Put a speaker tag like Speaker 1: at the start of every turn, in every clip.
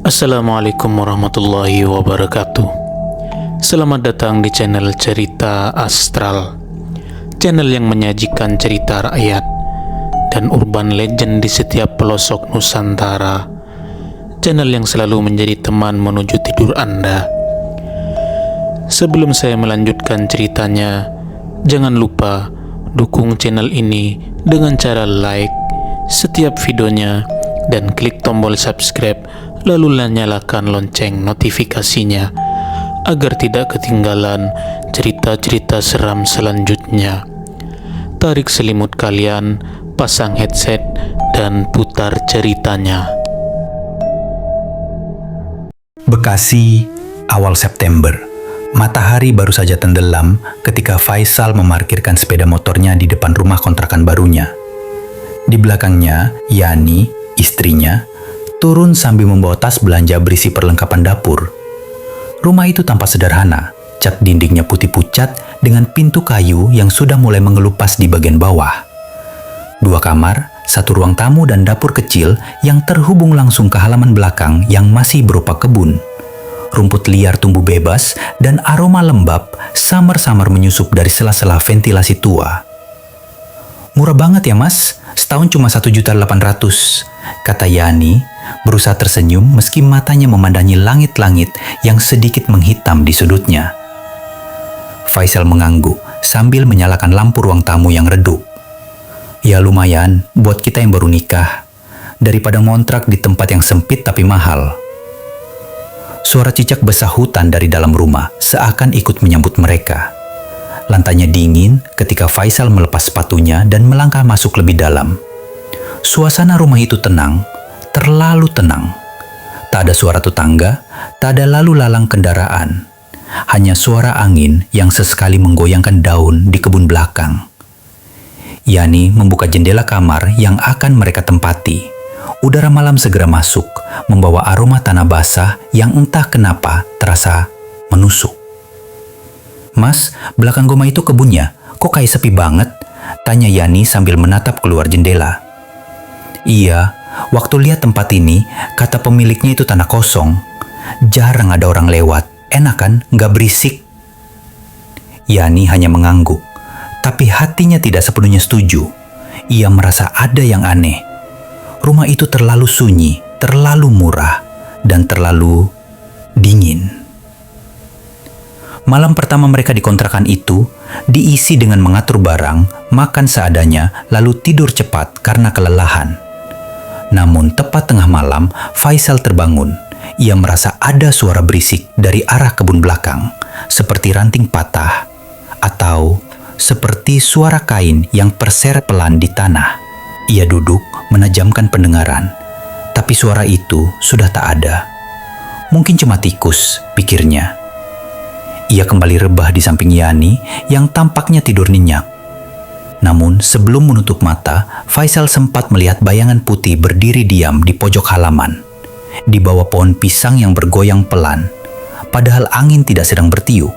Speaker 1: Assalamualaikum warahmatullahi wabarakatuh. Selamat datang di channel Cerita Astral, channel yang menyajikan cerita rakyat dan urban legend di setiap pelosok Nusantara. Channel yang selalu menjadi teman menuju tidur Anda. Sebelum saya melanjutkan ceritanya, jangan lupa dukung channel ini dengan cara like setiap videonya dan klik tombol subscribe, lalu nyalakan lonceng notifikasinya agar tidak ketinggalan cerita-cerita seram selanjutnya. Tarik selimut kalian, pasang headset, dan putar ceritanya.
Speaker 2: Bekasi, awal September. Matahari baru saja tenggelam ketika Faisal memarkirkan sepeda motornya di depan rumah kontrakan barunya. Di belakangnya, Yani, istrinya, turun sambil membawa tas belanja berisi perlengkapan dapur. Rumah itu tampak sederhana, cat dindingnya putih pucat dengan pintu kayu yang sudah mulai mengelupas di bagian bawah. 2 kamar, 1 ruang tamu dan dapur kecil yang terhubung langsung ke halaman belakang yang masih berupa kebun. Rumput liar tumbuh bebas dan aroma lembab samar-samar menyusup dari sela-sela ventilasi tua. "Murah banget ya mas, setahun cuma 1.800.000, kata Yani, berusaha tersenyum meski matanya memandangi langit-langit yang sedikit menghitam di sudutnya. Faisal mengangguk sambil menyalakan lampu ruang tamu yang redup. "Ya lumayan buat kita yang baru nikah, daripada ngontrak di tempat yang sempit tapi mahal." Suara cicak besar hutan dari dalam rumah seakan ikut menyambut mereka. Lantainya dingin ketika Faisal melepas sepatunya dan melangkah masuk lebih dalam. Suasana rumah itu tenang, terlalu tenang. Tak ada suara tetangga, tak ada lalu lalang kendaraan. Hanya suara angin yang sesekali menggoyangkan daun di kebun belakang. Yani membuka jendela kamar yang akan mereka tempati. Udara malam segera masuk, membawa aroma tanah basah yang entah kenapa terasa menusuk. "Mas, belakang rumah itu kebunnya, kok kayak sepi banget?" tanya Yani sambil menatap keluar jendela. "Iya, waktu lihat tempat ini, kata pemiliknya itu tanah kosong. Jarang ada orang lewat, enak kan, nggak berisik." Yani hanya mengangguk, tapi hatinya tidak sepenuhnya setuju. Ia merasa ada yang aneh. Rumah itu terlalu sunyi, terlalu murah, dan terlalu dingin. Malam pertama mereka di kontrakan itu diisi dengan mengatur barang, makan seadanya, lalu tidur cepat karena kelelahan. Namun tepat tengah malam, Faisal terbangun. Ia merasa ada suara berisik dari arah kebun belakang, seperti ranting patah, atau seperti suara kain yang terseret pelan di tanah. Ia duduk menajamkan pendengaran, tapi suara itu sudah tak ada. Mungkin cuma tikus, pikirnya. Ia kembali rebah di samping Yani yang tampaknya tidur nyenyak. Namun sebelum menutup mata, Faisal sempat melihat bayangan putih berdiri diam di pojok halaman, di bawah pohon pisang yang bergoyang pelan, padahal angin tidak sedang bertiup.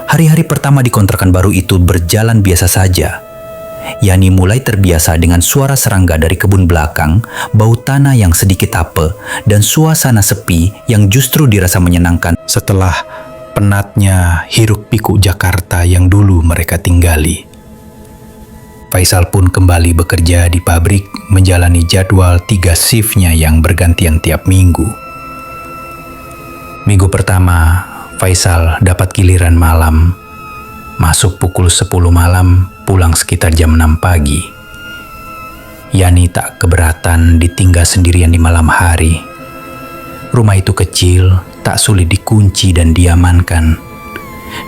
Speaker 2: Hari-hari pertama di kontrakan baru itu berjalan biasa saja. Yani mulai terbiasa dengan suara serangga dari kebun belakang, bau tanah yang sedikit apel, dan suasana sepi yang justru dirasa menyenangkan setelah penatnya hiruk-pikuk Jakarta yang dulu mereka tinggali. Faisal pun kembali bekerja di pabrik menjalani jadwal 3 shiftnya yang bergantian tiap minggu. Minggu pertama, Faisal dapat giliran malam. Masuk pukul 10 malam, pulang sekitar jam 6 pagi. Yani tak keberatan ditinggal sendirian di malam hari. Rumah itu kecil, tak sulit dikunci dan diamankan.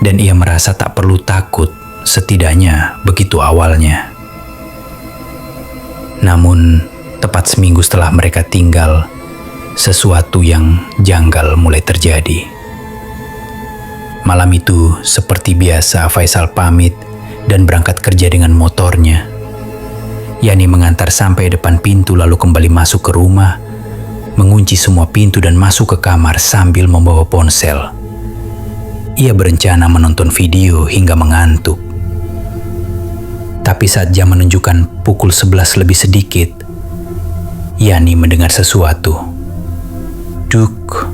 Speaker 2: Dan ia merasa tak perlu takut, setidaknya begitu awalnya. Namun, tepat seminggu setelah mereka tinggal, sesuatu yang janggal mulai terjadi. Malam itu, seperti biasa, Faisal pamit dan berangkat kerja dengan motornya. Yani mengantar sampai depan pintu lalu kembali masuk ke rumah, mengunci semua pintu dan masuk ke kamar sambil membawa ponsel. Ia berencana menonton video hingga mengantuk. Tapi saat jam menunjukkan pukul 11 lebih sedikit, Yani mendengar sesuatu. Duk,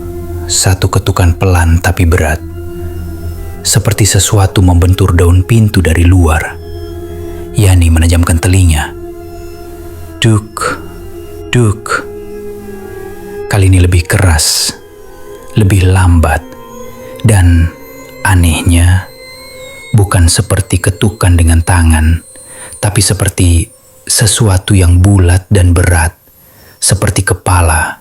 Speaker 2: satu ketukan pelan tapi berat. Seperti sesuatu membentur daun pintu dari luar. Yani menejamkan telinga. Duk, duk. Kali ini lebih keras, lebih lambat, dan anehnya bukan seperti ketukan dengan tangan, tapi seperti sesuatu yang bulat dan berat, seperti kepala.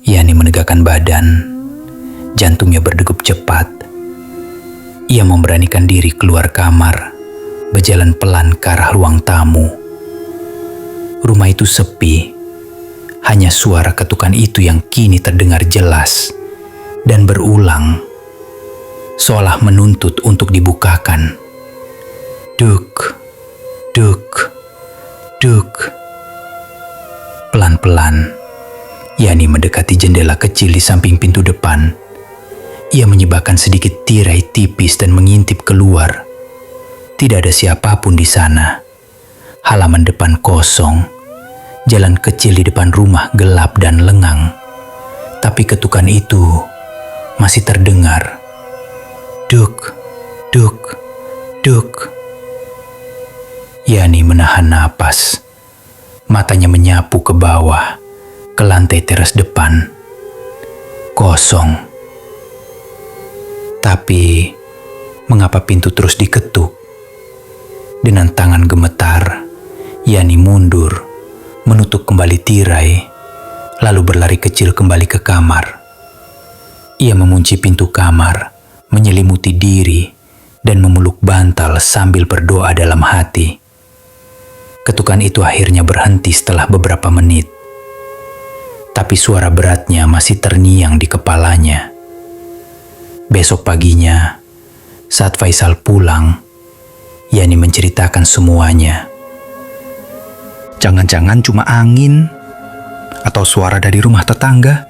Speaker 2: Yani menegakkan badan, jantungnya berdegup cepat. Ia memberanikan diri keluar kamar, berjalan pelan ke arah ruang tamu. Rumah itu sepi, hanya suara ketukan itu yang kini terdengar jelas dan berulang, seolah menuntut untuk dibukakan. Duk, duk, duk. Pelan-pelan, Yani mendekati jendela kecil di samping pintu depan. Ia menyibakkan sedikit tirai tipis dan mengintip keluar. Tidak ada siapapun di sana. Halaman depan kosong. Jalan kecil di depan rumah gelap dan lengang. Tapi ketukan itu masih terdengar. Duk, duk, duk. Yani menahan napas. Matanya menyapu ke bawah, ke lantai teras depan. Kosong. Tapi, mengapa pintu terus diketuk? Dengan tangan gemetar, Yani mundur, menutup kembali tirai, lalu berlari kecil kembali ke kamar. Ia mengunci pintu kamar, menyelimuti diri, dan memeluk bantal sambil berdoa dalam hati. Ketukan itu akhirnya berhenti setelah beberapa menit. Tapi suara beratnya masih terngiang di kepalanya. Besok paginya, saat Faisal pulang, Yani menceritakan semuanya. "Jangan-jangan cuma angin atau suara dari rumah tetangga?"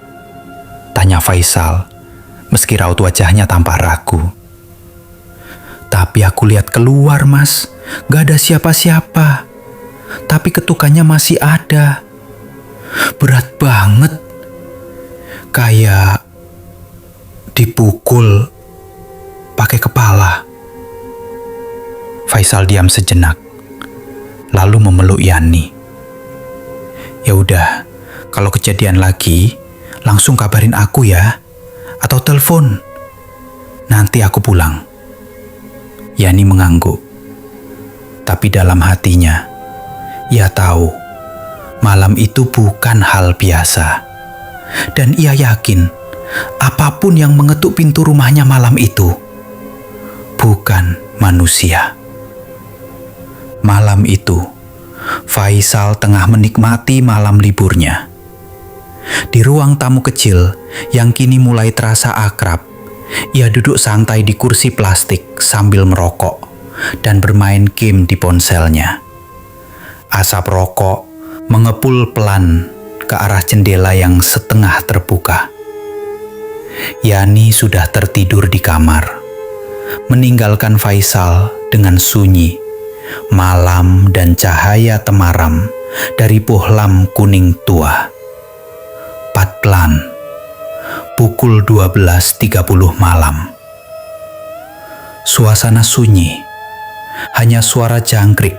Speaker 2: tanya Faisal, meski raut wajahnya tampak ragu. "Tapi aku lihat keluar, Mas, gak ada siapa-siapa. Tapi ketukannya masih ada. Berat banget. Kayak dipukul pakai kepala." Faisal diam sejenak, lalu memeluk Yani. "Ya udah, kalau kejadian lagi, langsung kabarin aku ya, atau telepon. Nanti aku pulang." Yani mengangguk. Tapi dalam hatinya, ia tahu malam itu bukan hal biasa. Dan ia yakin apapun yang mengetuk pintu rumahnya malam itu bukan manusia. Malam itu, Faisal tengah menikmati malam liburnya. Di ruang tamu kecil yang kini mulai terasa akrab, ia duduk santai di kursi plastik sambil merokok dan bermain game di ponselnya. Asap rokok mengepul pelan ke arah jendela yang setengah terbuka. Yani sudah tertidur di kamar, meninggalkan Faisal dengan sunyi, malam dan cahaya temaram dari pohlam kuning tua. Patlan, pukul 12.30 malam. Suasana sunyi, hanya suara jangkrik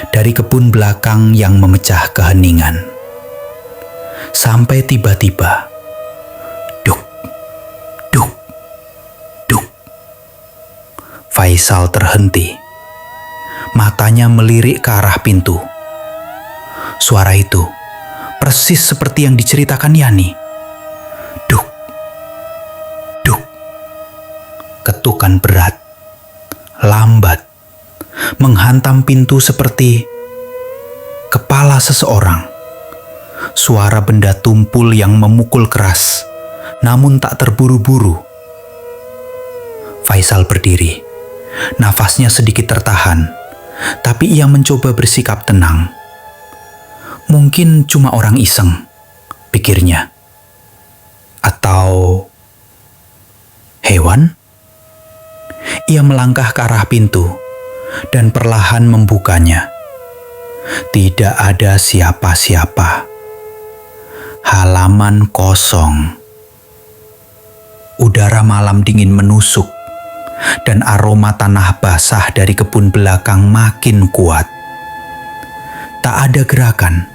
Speaker 2: dari kebun belakang yang memecah keheningan. Sampai tiba-tiba, duk, duk, duk. Faisal terhenti. Matanya melirik ke arah pintu. Suara itu persis seperti yang diceritakan Yani. Duk, duk. Ketukan berat, lambat, menghantam pintu seperti kepala seseorang. Suara benda tumpul yang memukul keras, namun tak terburu-buru. Faisal berdiri, nafasnya sedikit tertahan. Tapi ia mencoba bersikap tenang. Mungkin cuma orang iseng, pikirnya. Atau hewan? Ia melangkah ke arah pintu dan perlahan membukanya. Tidak ada siapa-siapa. Halaman kosong. Udara malam dingin menusuk, dan aroma tanah basah dari kebun belakang makin kuat. Tak ada gerakan,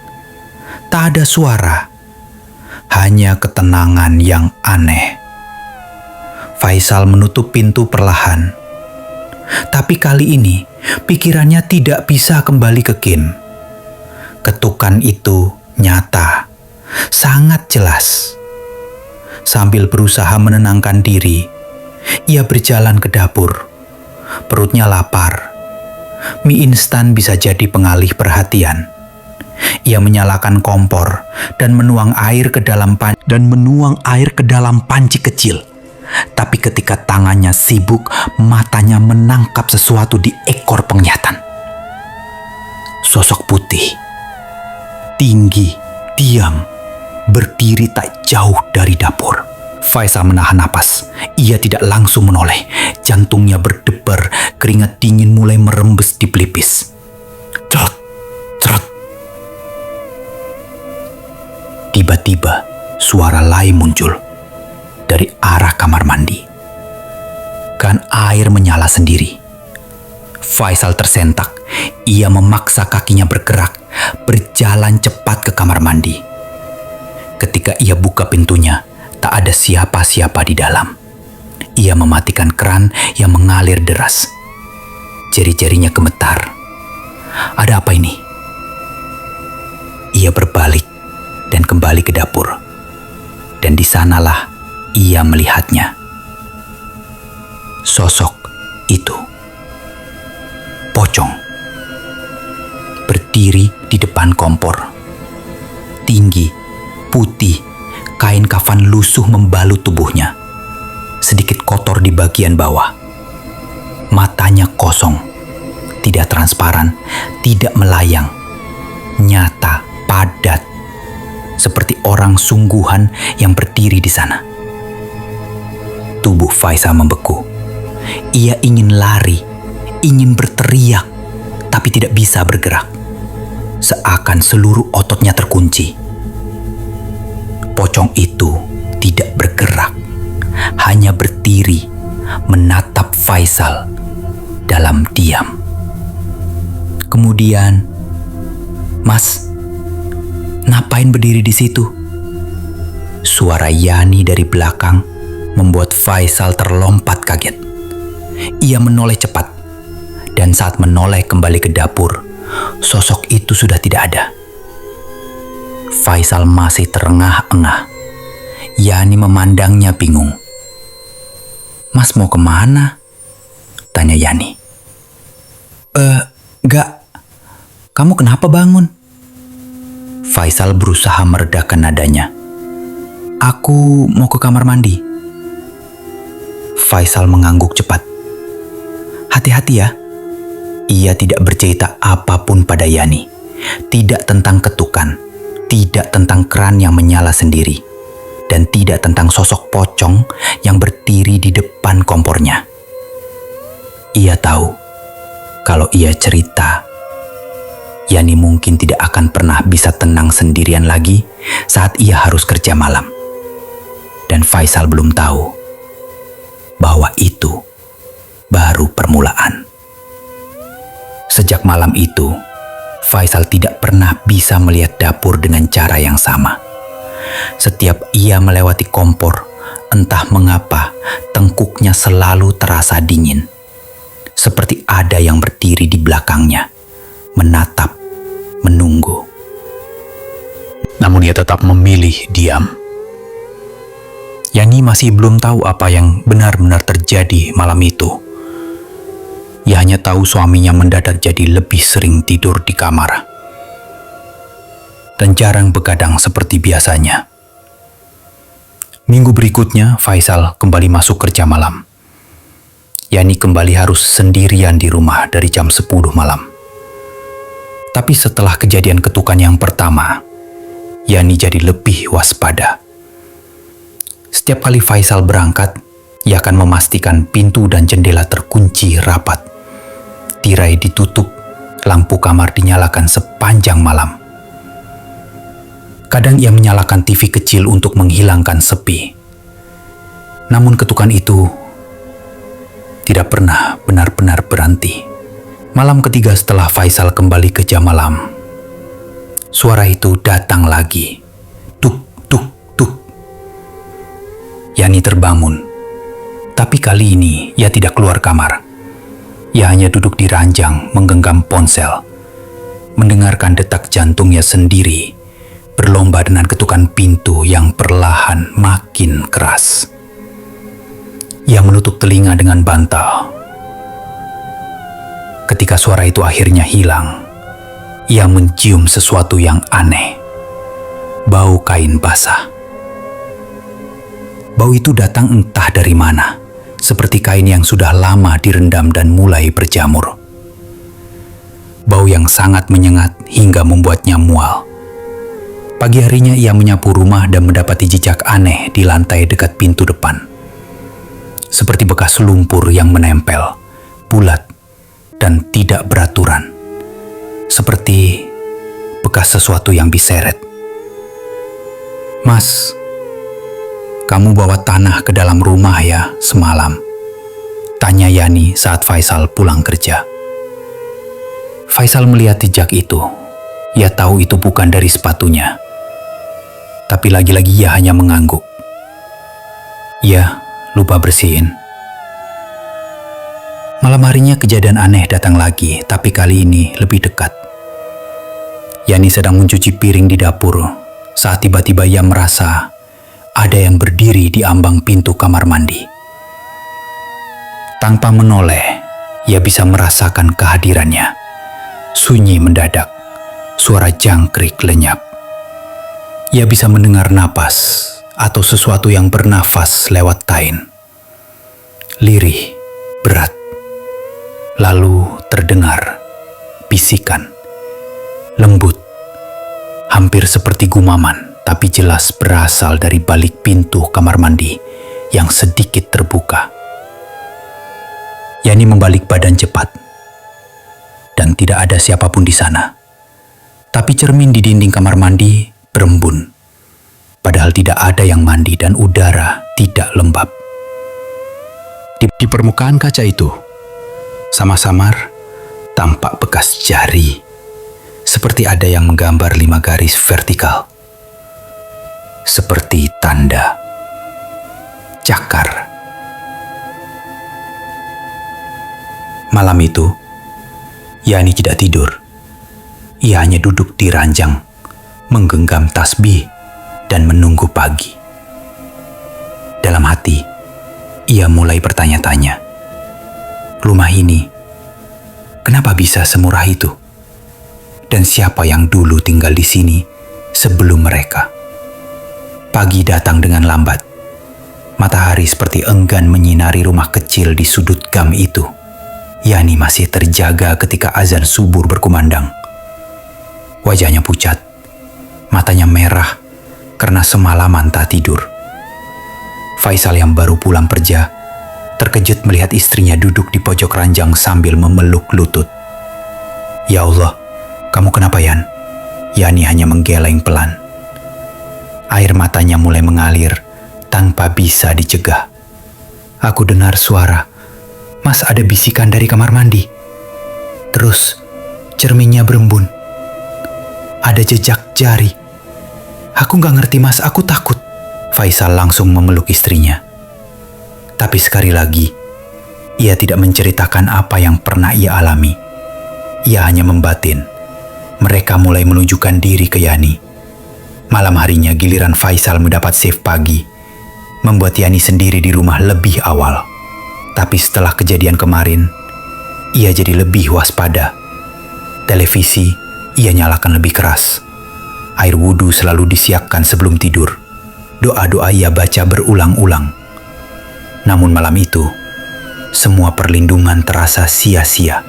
Speaker 2: tak ada suara, hanya ketenangan yang aneh. Faisal menutup pintu perlahan. Tapi kali ini, pikirannya tidak bisa kembali ke Kim. Ketukan itu nyata, sangat jelas. Sambil berusaha menenangkan diri, ia berjalan ke dapur. Perutnya lapar. Mie instan bisa jadi pengalih perhatian. Ia menyalakan kompor dan menuang air ke dalam panci kecil. Tapi ketika tangannya sibuk, matanya menangkap sesuatu di ekor penglihatan. Sosok putih, tinggi, diam, berdiri tak jauh dari dapur. Faisal menahan napas. Ia tidak langsung menoleh. Jantungnya berdebar, keringat dingin mulai merembes di pelipis. Cerot, cerot. Tiba-tiba suara lain muncul dari arah kamar mandi. Kan air menyala sendiri. Faisal tersentak. Ia memaksa kakinya bergerak, berjalan cepat ke kamar mandi. Ketika ia buka pintunya, tak ada siapa-siapa di dalam. Ia mematikan keran yang mengalir deras. Jari-jarinya gemetar. Ada apa ini? Ia berbalik dan kembali ke dapur. Dan di sanalah ia melihatnya. Sosok itu. Pocong. Berdiri di depan kompor. Tinggi, putih, kain kafan lusuh membalut tubuhnya. Sedikit kotor di bagian bawah. Matanya kosong, tidak transparan, tidak melayang. Nyata, padat. Seperti orang sungguhan yang berdiri di sana. Tubuh Faisal membeku. Ia ingin lari, ingin berteriak, tapi tidak bisa bergerak. Seakan seluruh ototnya terkunci. Pocong itu tidak bergerak, hanya berdiri menatap Faisal dalam diam. Kemudian, "Mas, ngapain berdiri di situ?" Suara Yani dari belakang membuat Faisal terlompat kaget. Ia menoleh cepat, dan saat menoleh kembali ke dapur, sosok itu sudah tidak ada. Faisal masih terengah-engah. Yani memandangnya bingung. "Mas mau kemana?" tanya Yani. Enggak. Kamu kenapa bangun?" Faisal berusaha meredakan nadanya. "Aku mau ke kamar mandi." Faisal mengangguk cepat. "Hati-hati ya." Ia tidak bercerita apapun pada Yani. Tidak tentang ketukan, tidak tentang keran yang menyala sendiri, dan tidak tentang sosok pocong yang berdiri di depan kompornya. Ia tahu kalau ia cerita, Yani mungkin tidak akan pernah bisa tenang sendirian lagi saat ia harus kerja malam. Dan Faisal belum tahu bahwa itu baru permulaan. Sejak malam itu, Faisal tidak pernah bisa melihat dapur dengan cara yang sama. Setiap ia melewati kompor, entah mengapa tengkuknya selalu terasa dingin. Seperti ada yang berdiri di belakangnya, menatap, menunggu. Namun ia tetap memilih diam. Yani masih belum tahu apa yang benar-benar terjadi malam itu. Ia hanya tahu suaminya mendadak jadi lebih sering tidur di kamar. Dan jarang begadang seperti biasanya. Minggu berikutnya, Faisal kembali masuk kerja malam. Yani kembali harus sendirian di rumah dari jam 10 malam. Tapi setelah kejadian ketukan yang pertama, Yani jadi lebih waspada. Setiap kali Faisal berangkat, ia akan memastikan pintu dan jendela terkunci rapat. Tirai ditutup, lampu kamar dinyalakan sepanjang malam. Kadang ia menyalakan TV kecil untuk menghilangkan sepi. Namun ketukan itu tidak pernah benar-benar berhenti. Malam ketiga setelah Faisal kembali ke jam malam, suara itu datang lagi. Tuk, tuk, tuk. Yani terbangun. Tapi kali ini ia tidak keluar kamar. Ia hanya duduk di ranjang menggenggam ponsel, mendengarkan detak jantungnya sendiri berlomba dengan ketukan pintu yang perlahan makin keras. Ia menutup telinga dengan bantal. Ketika suara itu akhirnya hilang, ia mencium sesuatu yang aneh. Bau kain basah. Bau itu datang entah dari mana, seperti kain yang sudah lama direndam dan mulai berjamur. Bau yang sangat menyengat hingga membuatnya mual. Pagi harinya ia menyapu rumah dan mendapati jejak aneh di lantai dekat pintu depan. Seperti bekas lumpur yang menempel, bulat, dan tidak beraturan. Seperti bekas sesuatu yang diseret. "Mas, kamu bawa tanah ke dalam rumah ya semalam?" tanya Yani saat Faisal pulang kerja. Faisal melihat jejak itu. Ia tahu itu bukan dari sepatunya. Tapi lagi-lagi ia hanya mengangguk. "Ya, lupa bersihin." Malam harinya kejadian aneh datang lagi, tapi kali ini lebih dekat. Yani sedang mencuci piring di dapur saat tiba-tiba ia merasa ada yang berdiri di ambang pintu kamar mandi. Tanpa menoleh, ia bisa merasakan kehadirannya. Sunyi mendadak, suara jangkrik lenyap. Ia bisa mendengar napas atau sesuatu yang bernafas lewat kain. Lirih, berat. Lalu terdengar bisikan, lembut, hampir seperti gumaman, tapi jelas berasal dari balik pintu kamar mandi yang sedikit terbuka. Yani membalik badan cepat, dan tidak ada siapapun di sana. Tapi cermin di dinding kamar mandi berembun, padahal tidak ada yang mandi dan udara tidak lembab. Di permukaan kaca itu, samar-samar tampak bekas jari, seperti ada yang menggambar 5 garis vertikal, seperti tanda cakar. Malam itu, Yani tidak tidur. Ia hanya duduk di ranjang, menggenggam tasbih dan menunggu pagi. Dalam hati, ia mulai bertanya-tanya, rumah ini kenapa bisa semurah itu? Dan siapa yang dulu tinggal di sini sebelum mereka? Pagi datang dengan lambat. Matahari seperti enggan menyinari rumah kecil di sudut gang itu. Yani masih terjaga ketika azan subuh berkumandang. Wajahnya pucat, matanya merah karena semalaman tak tidur. Faisal yang baru pulang kerja terkejut melihat istrinya duduk di pojok ranjang sambil memeluk lutut. "Ya Allah, kamu kenapa, Yan?" Yani hanya menggeleng pelan. Air matanya mulai mengalir tanpa bisa dicegah. "Aku dengar suara. Mas, ada bisikan dari kamar mandi. Terus cerminnya berembun. Ada jejak jari. Aku gak ngerti, Mas, aku takut." Faisal langsung memeluk istrinya. Tapi sekali lagi, ia tidak menceritakan apa yang pernah ia alami. Ia hanya membatin. Mereka mulai menunjukkan diri ke Yani. Malam harinya giliran Faisal mendapat shift pagi, membuat Yani sendiri di rumah lebih awal. Tapi setelah kejadian kemarin, ia jadi lebih waspada. Televisi ia nyalakan lebih keras. Air wudhu selalu disiapkan sebelum tidur. Doa-doa ia baca berulang-ulang. Namun malam itu, semua perlindungan terasa sia-sia.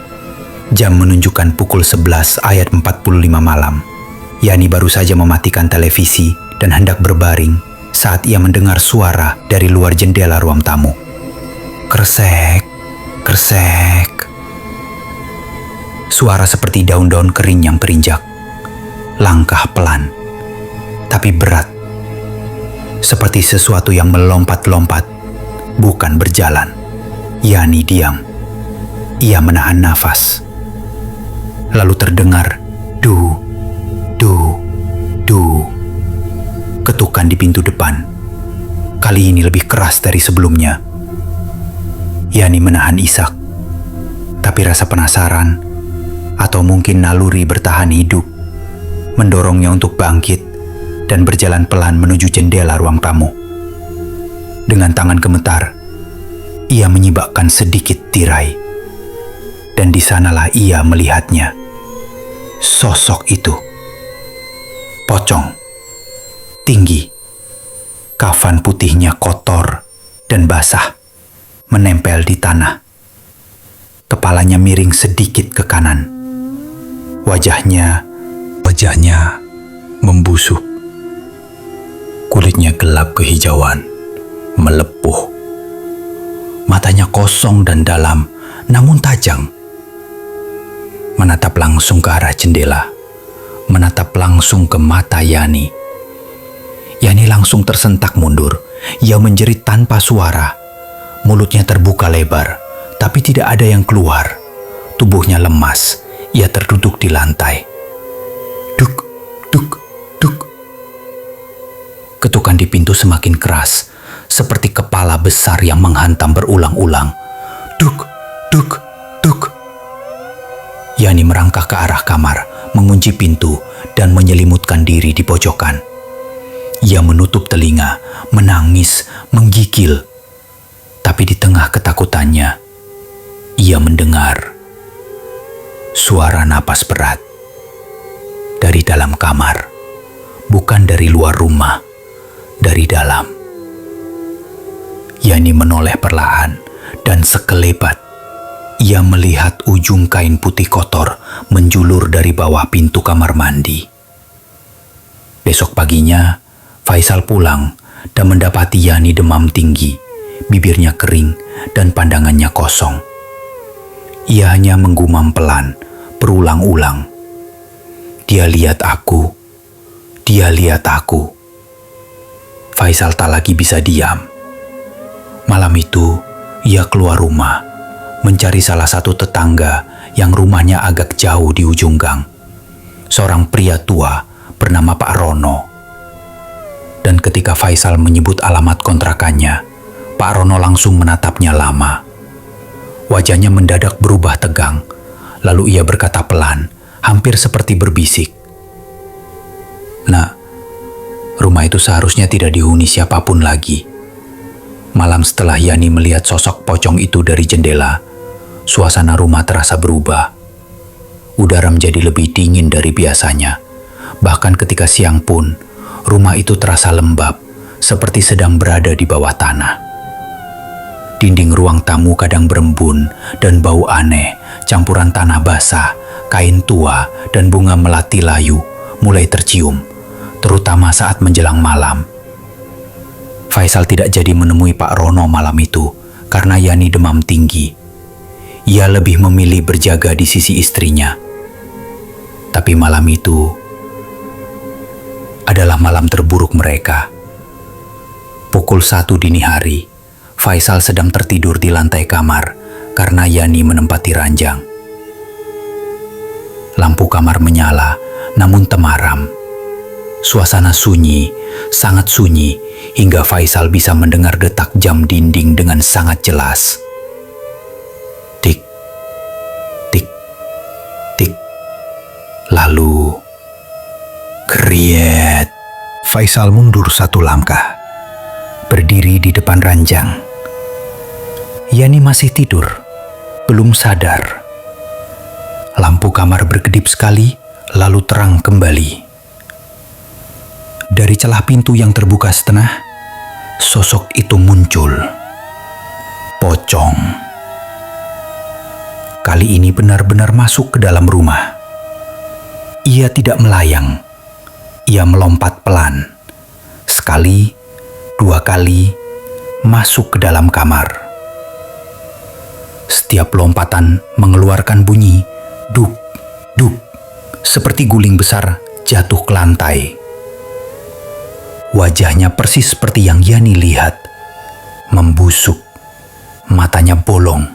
Speaker 2: Jam menunjukkan pukul 11 ayat 45 malam. Yani baru saja mematikan televisi dan hendak berbaring saat ia mendengar suara dari luar jendela ruang tamu. Kresek, kresek. Suara seperti daun-daun kering yang berinjak. Langkah pelan. tapi berat. Seperti sesuatu yang melompat-lompat, bukan berjalan. Yani diam. Ia menahan nafas. Lalu terdengar du, du, du. Ketukan di pintu depan. Kali ini lebih keras dari sebelumnya. Yani menahan isak. Tapi rasa penasaran, atau mungkin naluri bertahan hidup, mendorongnya untuk bangkit dan berjalan pelan menuju jendela ruang tamu. Dengan tangan gemetar, ia menyibakkan sedikit tirai. Dan di sanalah ia melihatnya. Sosok itu. Pocong. Tinggi. Kafan putihnya kotor dan basah, menempel di tanah. Kepalanya miring sedikit ke kanan. Wajahnya membusuk. Kulitnya gelap kehijauan, melepuh. Matanya kosong dan dalam, namun tajam. Menatap langsung ke arah jendela, menatap langsung ke mata Yani. Yani langsung tersentak mundur. Ia menjerit tanpa suara. Mulutnya terbuka lebar, tapi tidak ada yang keluar. Tubuhnya lemas. Ia terduduk di lantai. Duk, duk, duk. Ketukan di pintu semakin keras, seperti kepala besar yang menghantam berulang-ulang. Duk, duk, duk. Yani merangkak ke arah kamar, mengunci pintu, dan menyelimutkan diri di pojokan. Ia menutup telinga, menangis, menggigil. Tapi di tengah ketakutannya, ia mendengar suara napas berat dari dalam kamar, bukan dari luar rumah, dari dalam. Yani menoleh perlahan, dan sekelebat ia melihat ujung kain putih kotor menjulur dari bawah pintu kamar mandi. Besok paginya, Faisal pulang dan mendapati Yani demam tinggi, bibirnya kering dan pandangannya kosong. Ia hanya menggumam pelan, berulang-ulang. Dia lihat aku. Dia lihat aku. Faisal tak lagi bisa diam. Malam itu, ia keluar rumah, mencari salah satu tetangga yang rumahnya agak jauh di ujung gang. Seorang pria tua bernama Pak Rono. Dan ketika Faisal menyebut alamat kontrakannya, Pak Rono langsung menatapnya lama. Wajahnya mendadak berubah tegang. Lalu ia berkata pelan, hampir seperti berbisik. "Nak, rumah itu seharusnya tidak dihuni siapapun lagi." Malam setelah Yani melihat sosok pocong itu dari jendela, suasana rumah terasa berubah. Udara menjadi lebih dingin dari biasanya. Bahkan ketika siang pun, rumah itu terasa lembab, seperti sedang berada di bawah tanah. Dinding ruang tamu kadang berembun dan bau aneh, campuran tanah basah, kain tua, dan bunga melati layu mulai tercium, terutama saat menjelang malam. Faisal tidak jadi menemui Pak Rono malam itu karena Yani demam tinggi. Ia lebih memilih berjaga di sisi istrinya. Tapi malam itu adalah malam terburuk mereka. Pukul 1 dini hari, Faisal sedang tertidur di lantai kamar karena Yani menempati ranjang. Lampu kamar menyala, namun temaram. Suasana sunyi, sangat sunyi, hingga Faisal bisa mendengar detak jam dinding dengan sangat jelas. Tik, tik, tik. Lalu, kriet. Faisal mundur satu langkah, berdiri di depan ranjang. Yani masih tidur, belum sadar. Lampu kamar berkedip sekali, lalu terang kembali. Dari celah pintu yang terbuka setengah, sosok itu muncul. Pocong. Kali ini benar-benar masuk ke dalam rumah. Ia tidak melayang. Ia melompat pelan. Sekali, 2 kali, masuk ke dalam kamar. Setiap lompatan mengeluarkan bunyi duk, duk, seperti guling besar jatuh ke lantai. Wajahnya persis seperti yang Yani lihat. Membusuk, matanya bolong,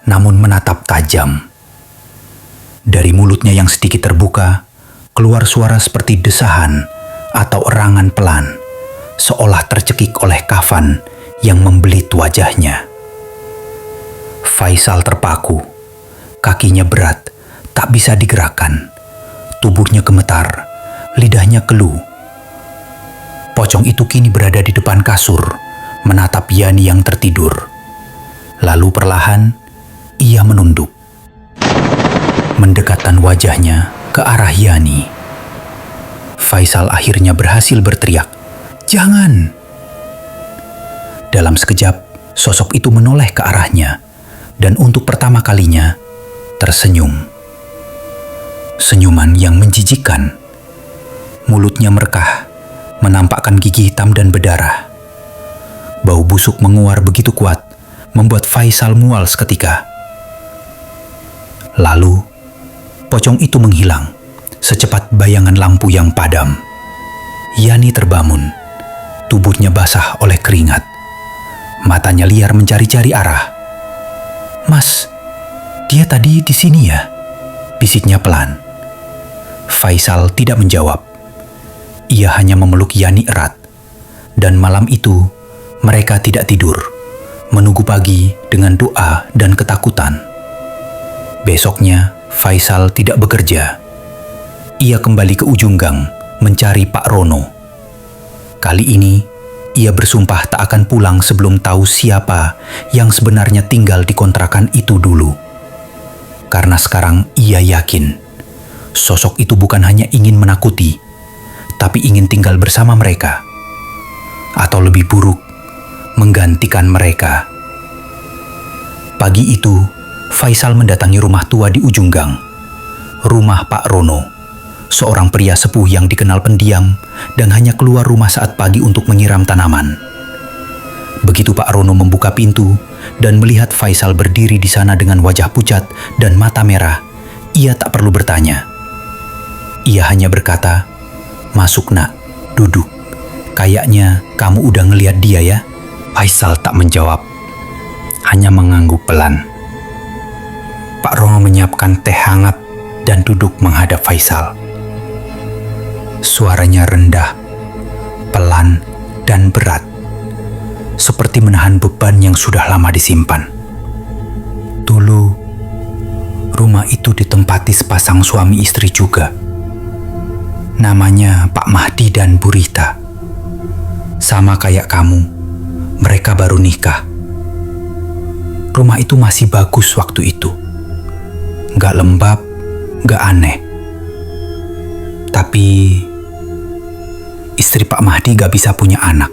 Speaker 2: namun menatap tajam. Dari mulutnya yang sedikit terbuka, keluar suara seperti desahan atau erangan pelan, seolah tercekik oleh kafan yang membelit wajahnya. Faisal terpaku, kakinya berat, tak bisa digerakkan. Tubuhnya gemetar, lidahnya keluh. Pocong itu kini berada di depan kasur, menatap Yani yang tertidur. Lalu perlahan, ia menunduk. Mendekatkan wajahnya ke arah Yani. Faisal akhirnya berhasil berteriak, "Jangan!" Dalam sekejap, sosok itu menoleh ke arahnya, dan untuk pertama kalinya, tersenyum. Senyuman yang menjijikkan. Mulutnya merekah, menampakkan gigi hitam dan berdarah. Bau busuk menguar begitu kuat, membuat Faisal mual seketika. Lalu, pocong itu menghilang, secepat bayangan lampu yang padam. Yani terbangun, tubuhnya basah oleh keringat. Matanya liar mencari-cari arah. "Mas, dia tadi di sini ya?" bisiknya pelan. Faisal tidak menjawab. Ia hanya memeluk Yani erat. Dan malam itu, mereka tidak tidur, menunggu pagi dengan doa dan ketakutan. Besoknya, Faisal tidak bekerja. Ia kembali ke ujung gang, mencari Pak Rono. Kali ini, ia bersumpah tak akan pulang sebelum tahu siapa yang sebenarnya tinggal di kontrakan itu dulu. Karena sekarang ia yakin, sosok itu bukan hanya ingin menakuti, tapi ingin tinggal bersama mereka. Atau lebih buruk, menggantikan mereka. Pagi itu, Faisal mendatangi rumah tua di ujung gang. Rumah Pak Rono, seorang pria sepuh yang dikenal pendiam dan hanya keluar rumah saat pagi untuk menyiram tanaman. Begitu Pak Rono membuka pintu dan melihat Faisal berdiri di sana dengan wajah pucat dan mata merah, ia tak perlu bertanya. Ia hanya berkata, "Masuk nak, duduk. Kayaknya kamu udah ngelihat dia ya?" Faisal tak menjawab, hanya mengangguk pelan. Pak Rono menyiapkan teh hangat dan duduk menghadap Faisal. Suaranya rendah, pelan, dan berat, seperti menahan beban yang sudah lama disimpan. Dulu, rumah itu ditempati sepasang suami istri juga. Namanya Pak Mahdi dan Bu Rita. Sama kayak kamu, mereka baru nikah. Rumah itu masih bagus waktu itu. Gak lembab, gak aneh. Tapi istri Pak Mahdi gak bisa punya anak.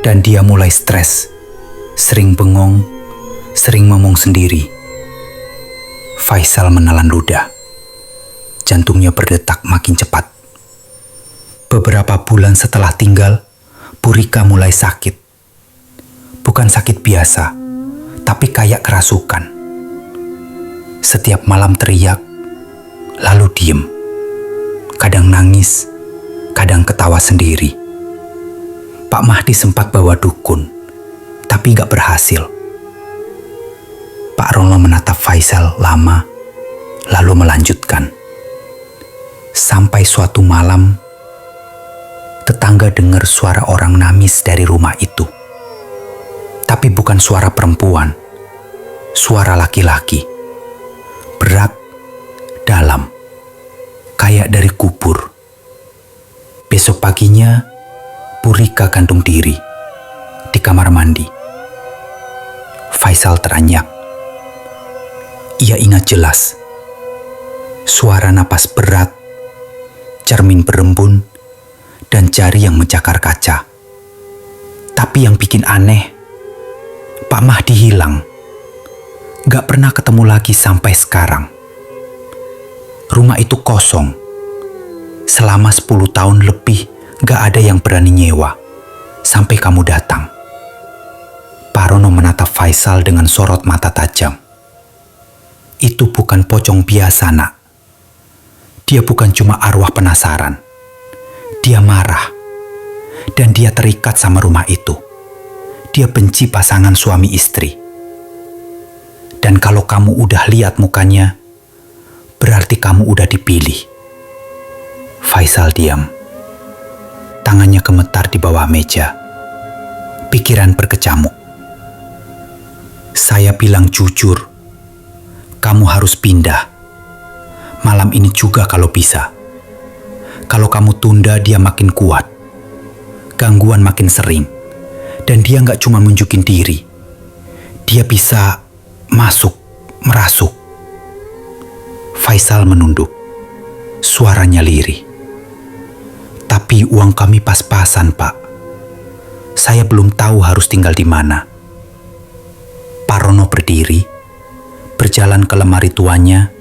Speaker 2: Dan dia mulai stres, sering bengong, sering ngomong sendiri. Faisal menelan ludah. Jantungnya berdetak makin cepat. Beberapa bulan setelah tinggal, Bu Rika mulai sakit. Bukan sakit biasa, tapi kayak kerasukan. Setiap malam teriak, lalu diem. Kadang nangis, kadang ketawa sendiri. Pak Mahdi sempat bawa dukun, tapi gak berhasil. Pak Rono menatap Faisal lama, lalu melanjutkan. Sampai suatu malam, tetangga dengar suara orang nangis dari rumah itu. Tapi bukan suara perempuan, suara laki-laki. Berat, dalam, kayak dari kubur. Besok paginya, Bu Rika gantung diri di kamar mandi. Faisal teranyak. Ia ingat jelas. Suara napas berat, cermin berembun, dan jari yang mencakar kaca. Tapi yang bikin aneh, Pak Mahdi hilang. Gak pernah ketemu lagi sampai sekarang. Rumah itu kosong. Selama 10 tahun lebih gak ada yang berani nyewa. Sampai kamu datang. Pak Rono menatap Faisal dengan sorot mata tajam. Itu bukan pocong biasa, nak. Dia bukan cuma arwah penasaran. Dia marah. dan dia terikat sama rumah itu. Dia benci pasangan suami istri. Dan kalau kamu udah lihat mukanya, berarti kamu udah dipilih. Faisal diam. Tangannya gemetar di bawah meja. Pikiran berkecamuk. Saya bilang jujur, kamu harus pindah. Malam ini juga kalau bisa. Kalau kamu tunda, dia makin kuat. Gangguan makin sering. Dan dia gak cuma nunjukin diri. Dia bisa masuk, merasuk. Faisal menunduk. Suaranya lirih. Tapi uang kami pas-pasan, Pak. Saya belum tahu harus tinggal di mana. Pak Rono berdiri, berjalan ke lemari tuanya,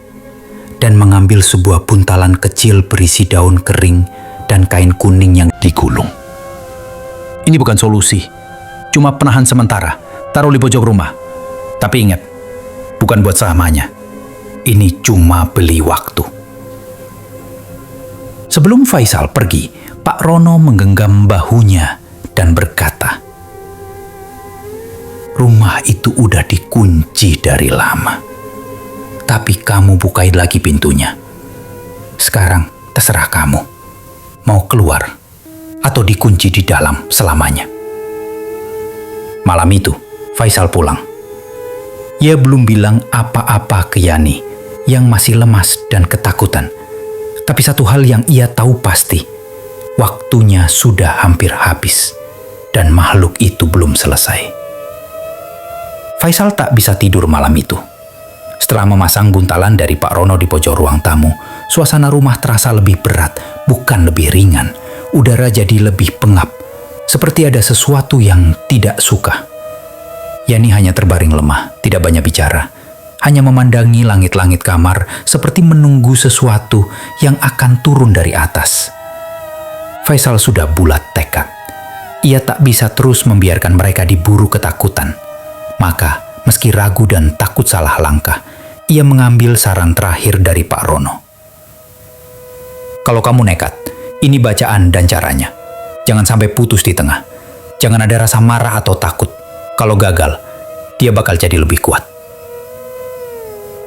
Speaker 2: dan mengambil sebuah buntalan kecil berisi daun kering dan kain kuning yang digulung. Ini bukan solusi, cuma penahan sementara, taruh di pojok rumah. Tapi ingat, bukan buat selamanya. Ini cuma beli waktu. Sebelum Faisal pergi, Pak Rono menggenggam bahunya dan berkata, "Rumah itu udah dikunci dari lama. Tapi kamu bukain lagi pintunya. Sekarang terserah kamu. Mau keluar atau dikunci di dalam selamanya." Malam itu, Faisal pulang. Ia belum bilang apa-apa ke Yani yang masih lemas dan ketakutan. Tapi satu hal yang ia tahu pasti, waktunya sudah hampir habis dan makhluk itu belum selesai. Faisal tak bisa tidur malam itu. Setelah memasang buntalan dari Pak Rono di pojok ruang tamu, suasana rumah terasa lebih berat, bukan lebih ringan. Udara jadi lebih pengap, seperti ada sesuatu yang tidak suka. Yani hanya terbaring lemah, tidak banyak bicara. Hanya memandangi langit-langit kamar seperti menunggu sesuatu yang akan turun dari atas. Faisal sudah bulat tekad. Ia tak bisa terus membiarkan mereka diburu ketakutan. Maka, meski ragu dan takut salah langkah, ia mengambil saran terakhir dari Pak Rono. "Kalau kamu nekat, ini bacaan dan caranya. Jangan sampai putus di tengah. Jangan ada rasa marah atau takut. Kalau gagal, dia bakal jadi lebih kuat."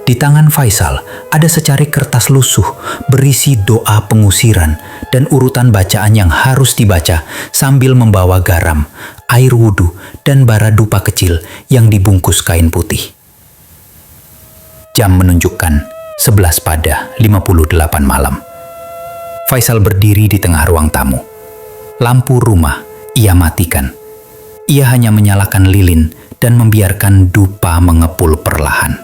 Speaker 2: Di tangan Faisal ada secari kertas lusuh berisi doa pengusiran dan urutan bacaan yang harus dibaca sambil membawa garam, air wudhu, dan bara dupa kecil yang dibungkus kain putih. Jam menunjukkan 11:58 malam. Faisal berdiri di tengah ruang tamu. Lampu rumah ia matikan. Ia hanya menyalakan lilin dan membiarkan dupa mengepul perlahan.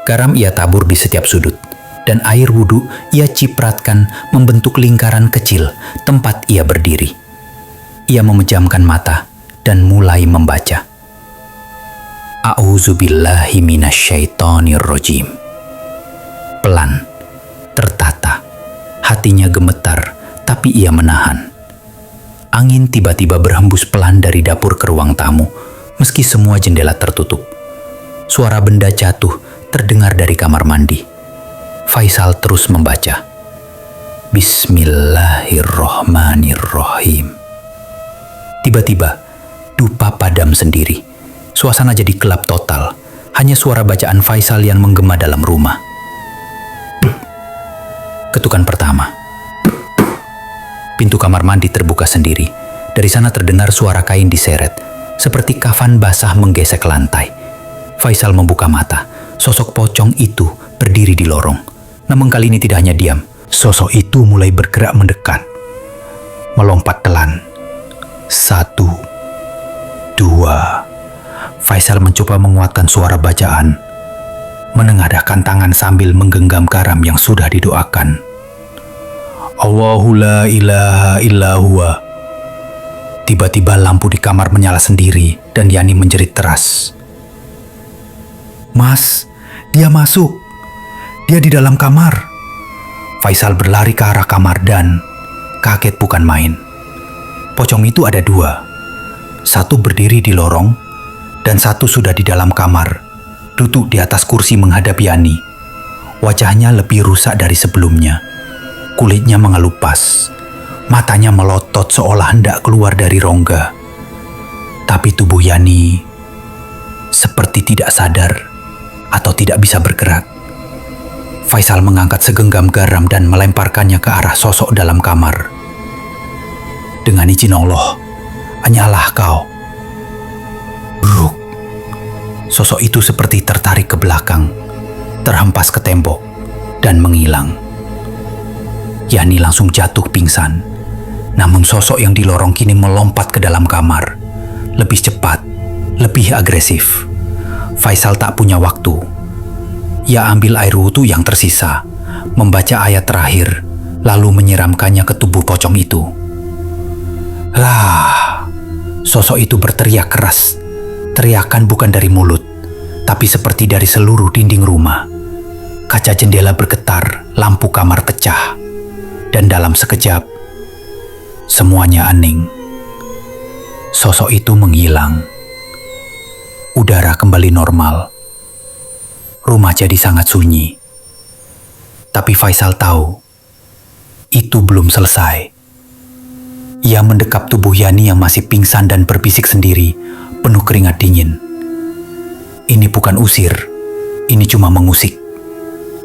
Speaker 2: Garam ia tabur di setiap sudut, dan air wudhu ia cipratkan membentuk lingkaran kecil tempat ia berdiri. Ia memejamkan mata dan mulai membaca. A'udzubillahi minasyaitonirrajim. Pelan, tertata, hatinya gemetar, tapi ia menahan. Angin tiba-tiba berhembus pelan dari dapur ke ruang tamu, meski semua jendela tertutup. Suara benda jatuh terdengar dari kamar mandi. Faisal terus membaca. Bismillahirrohmanirrohim. Tiba-tiba, dupa padam sendiri. Suasana jadi gelap total. Hanya suara bacaan Faisal yang menggema dalam rumah. Ketukan pertama. Pintu kamar mandi terbuka sendiri. Dari sana terdengar suara kain diseret, seperti kafan basah menggesek lantai. Faisal membuka mata. Sosok pocong itu berdiri di lorong. Namun kali ini tidak hanya diam. Sosok itu mulai bergerak mendekat. Melompat telan. 1, 2. Faisal mencoba menguatkan suara bacaan. Menengadahkan tangan sambil menggenggam garam yang sudah didoakan. Allahu la ilaha illa huwa. Tiba-tiba lampu di kamar menyala sendiri dan Yani menjerit keras. "Mas, dia masuk. Dia di dalam kamar." Faisal berlari ke arah kamar dan kaget bukan main. Pocong itu ada 2. Satu berdiri di lorong dan satu sudah di dalam kamar, duduk di atas kursi menghadap Yani. Wajahnya lebih rusak dari sebelumnya. Kulitnya mengelupas. Matanya melotot seolah hendak keluar dari rongga. Tapi tubuh Yani seperti tidak sadar atau tidak bisa bergerak. Faisal mengangkat segenggam garam dan melemparkannya ke arah sosok dalam kamar. Dengan izin Allah, hanyalah kau. Bruk. Sosok itu seperti tertarik ke belakang, terhempas ke tembok, dan menghilang. Yani langsung jatuh pingsan. Namun sosok yang di lorong kini melompat ke dalam kamar. Lebih cepat, lebih agresif. Faisal tak punya waktu. Ia ambil air wudhu yang tersisa, membaca ayat terakhir, lalu menyiramkannya ke tubuh pocong itu. Lah, sosok itu berteriak keras. Teriakan bukan dari mulut, tapi seperti dari seluruh dinding rumah. Kaca jendela bergetar, lampu kamar pecah. Dan dalam sekejap, semuanya hening. Sosok itu menghilang. Udara kembali normal. Rumah jadi sangat sunyi. Tapi Faisal tahu, itu belum selesai. Ia mendekap tubuh Yani yang masih pingsan dan berbisik sendiri, penuh keringat dingin. Ini bukan usir, ini cuma mengusik.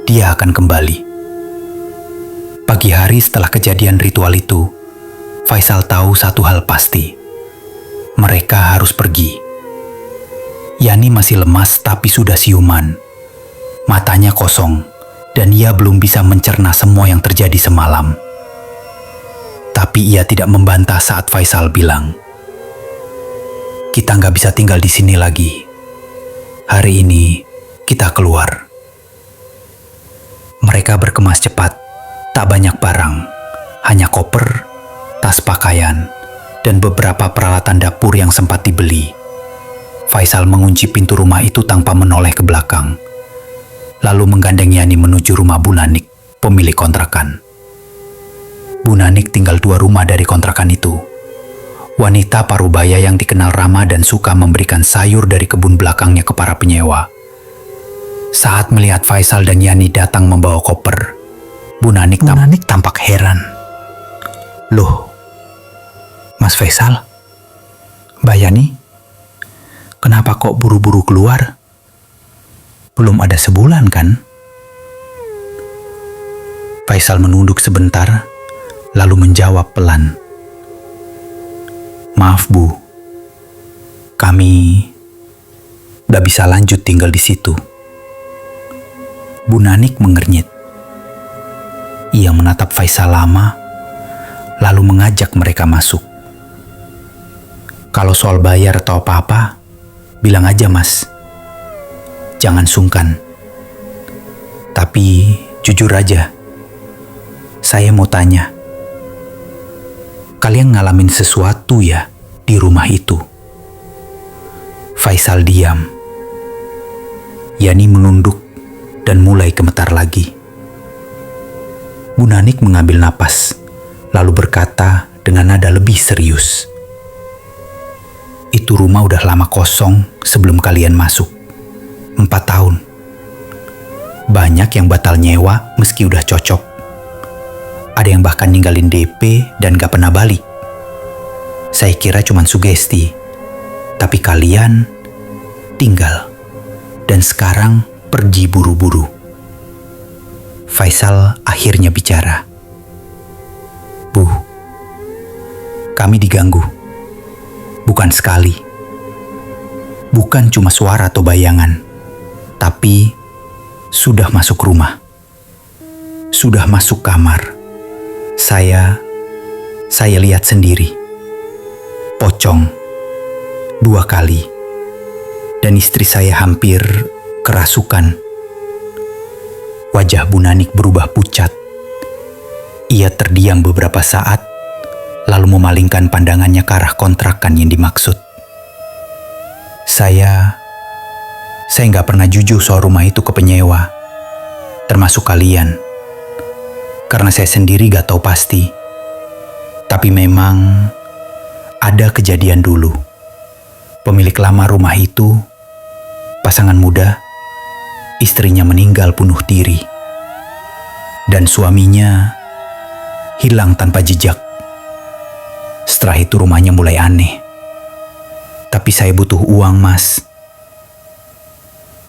Speaker 2: Dia akan kembali. Pagi hari setelah kejadian ritual itu, Faisal tahu satu hal pasti. Mereka harus pergi. Yani masih lemas tapi sudah siuman. Matanya kosong dan ia belum bisa mencerna semua yang terjadi semalam. Tapi ia tidak membantah saat Faisal bilang, "Kita nggak bisa tinggal di sini lagi. Hari ini kita keluar." Mereka berkemas cepat, tak banyak barang, hanya koper, tas pakaian, dan beberapa peralatan dapur yang sempat dibeli. Faisal mengunci pintu rumah itu tanpa menoleh ke belakang, lalu menggandeng Yani menuju rumah Bu Nanik, pemilik kontrakan. Bu Nanik tinggal 2 rumah dari kontrakan itu. Wanita parubaya yang dikenal ramah dan suka memberikan sayur dari kebun belakangnya ke para penyewa. Saat melihat Faisal dan Yani datang membawa koper, Bu Nanik tampak heran. "Loh, Mas Faisal, Mbak Yani, kenapa kok buru-buru keluar? Belum ada sebulan kan?" Faisal menunduk sebentar, lalu menjawab pelan. "Maaf Bu, kami gak bisa lanjut tinggal di situ." Bu Nanik mengernyit. Ia menatap Faisal lama, lalu mengajak mereka masuk. "Kalau soal bayar atau apa-apa, bilang aja Mas. Jangan sungkan. Tapi jujur aja, saya mau tanya. Kalian ngalamin sesuatu ya di rumah itu?" Faisal diam. Yani menunduk dan mulai gemetar lagi. Bu Nanik mengambil napas, lalu berkata dengan nada lebih serius, "Itu rumah udah lama kosong sebelum kalian masuk. 4 tahun. Banyak yang batal nyewa meski udah cocok. Ada yang bahkan ninggalin DP dan gak pernah balik. Saya kira cuman sugesti. Tapi kalian tinggal. Dan sekarang pergi buru-buru." Faisal akhirnya bicara. "Bu, kami diganggu. Bukan sekali. Bukan cuma suara atau bayangan. Tapi sudah masuk rumah. Sudah masuk kamar. Saya lihat sendiri. Pocong 2 kali. Dan istri saya hampir kerasukan." Wajah Bu Nanik berubah pucat. Ia terdiam beberapa saat, lalu memalingkan pandangannya ke arah kontrakan yang dimaksud. Saya nggak pernah jujur soal rumah itu ke penyewa, termasuk kalian. Karena saya sendiri gak tahu pasti. Tapi memang ada kejadian dulu. Pemilik lama rumah itu, pasangan muda, istrinya meninggal bunuh diri. Dan suaminya hilang tanpa jejak Setelah itu rumahnya mulai aneh. Tapi saya butuh uang, Mas.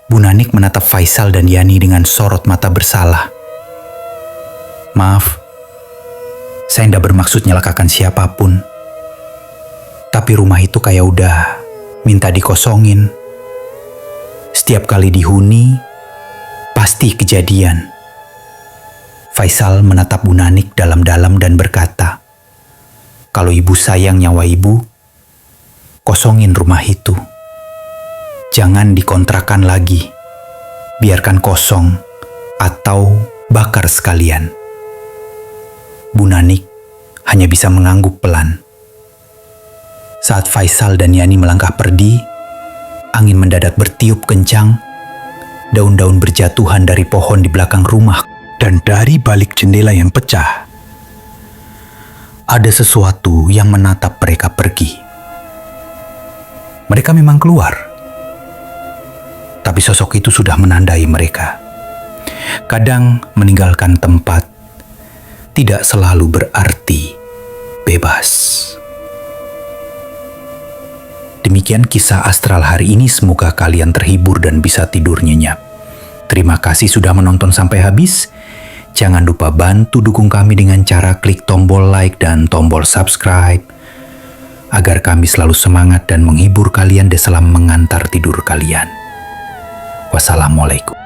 Speaker 2: Bu Nanik menatap Faisal dan Yani dengan sorot mata bersalah. Maaf, saya tidak bermaksud nyelakakan siapapun. Tapi rumah itu kayak udah minta dikosongin. Setiap kali dihuni, pasti kejadian. Faisal menatap Bu Nanik dalam-dalam dan berkata, "Kalau ibu sayang nyawa ibu, kosongin rumah itu. Jangan dikontrakan lagi. Biarkan kosong atau bakar sekalian." Bu Nanik hanya bisa mengangguk pelan. Saat Faisal dan Yani melangkah pergi, angin mendadak bertiup kencang, daun-daun berjatuhan dari pohon di belakang rumah, dan dari balik jendela yang pecah, ada sesuatu yang menatap mereka pergi. Mereka memang keluar, tapi sosok itu sudah menandai mereka. Kadang meninggalkan tempat tidak selalu berarti bebas. Demikian kisah astral hari ini, semoga kalian terhibur dan bisa tidur nyenyak. Terima kasih sudah menonton sampai habis. Jangan lupa bantu dukung kami dengan cara klik tombol like dan tombol subscribe, agar kami selalu semangat dan menghibur kalian dalam mengantar tidur kalian. Wassalamualaikum.